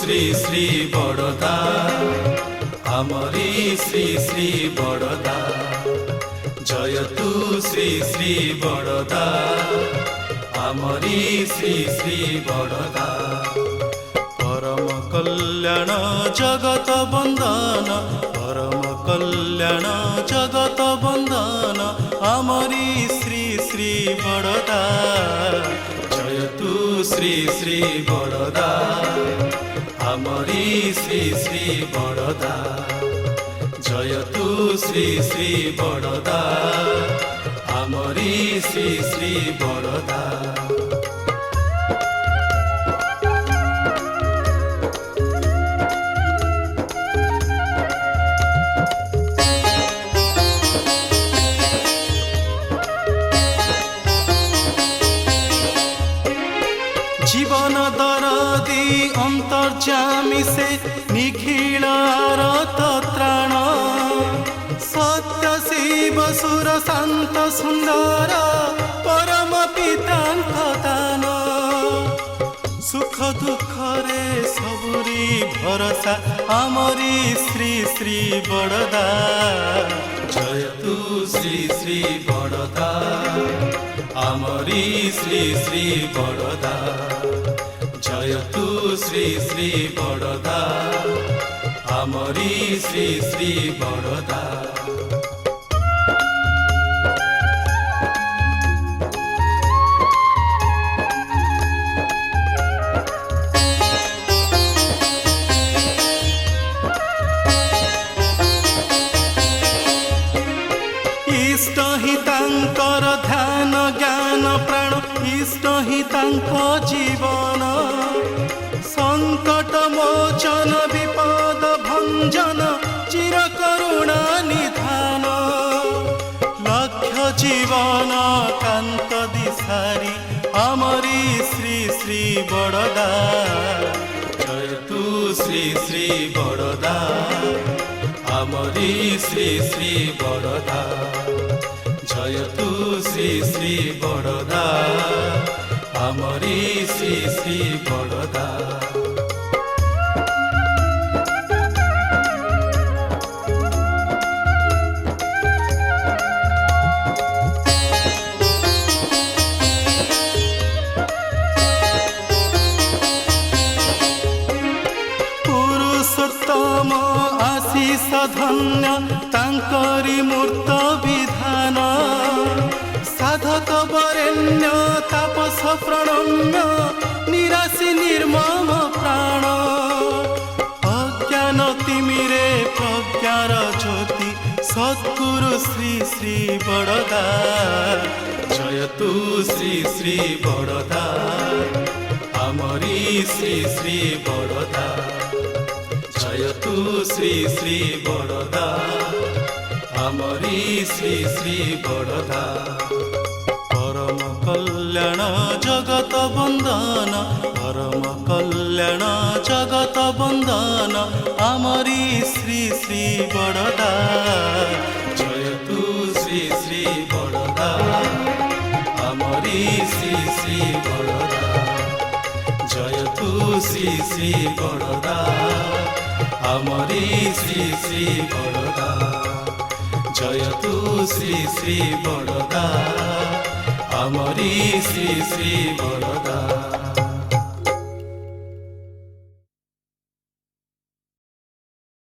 श्री श्री बड़दा आमरी श्री श्री बड़दा जय तू श्री श्री बड़दा आमरी श्री श्री बड़दा परम कल्याण जगत बंदन परम कल्याण जगत बंदन आमरी श्री श्री बड़दा जय तू श्री श्री बड़दा आमरी श्री श्री बड़दा जय तू श्री श्री बड़दा आमरी श्री श्री बड़दा जीवन दरदी अंतर्जामी से निखिल आरत त्राण सत्य शिव सुर शांत सुंदर परम पितांक दान सुख दुख रे सबुरी भरोसा आमरी श्री श्री बड़दा जय तू श्री श्री बड़दा आमरी श्री श्री बड़दा जय तू श्री श्री बड़दा आमरी श्री श्री बड़दा इष्ट ही तांकर ध्यान ज्ञान प्राण इष्ट ही तांको जीवन संकट मोचन विपद भंजन चिर करुणा निधान लक्ष्य जीवन कांत दिशारी आमरी श्री श्री बड़दा जय तू श्री श्री बड़दा आमरी श्री श्री बड़दा जय तू श्री श्री बड़दा आमरी श्री श्री बड़दा पुरुषोत्तम आशीष धन्य तांकरी मूर्त विधान साधक वरेण्य तापस प्रणम्य निराशी निर्मम प्राण अज्ञान तिमिरे प्रज्ञार ज्योति सद्गुरु श्री श्री बड़दा जय तू श्री श्री बड़दा आमरी श्री श्री बड़दा जय तू श्री श्री बड़दा आमरी श्री श्री बड़दा परम कल्याण जगत बंदन परम कल्याण जगत बंदन आमरी श्री श्री बड़दा जय तू श्री श्री बड़दा आमरी श्री श्री बड़दा जय तू श्री श्री बड़दा आमरी श्री श्री बड़दा जय तू श्री श्री बड़दा आमरी श्री श्री बड़दा।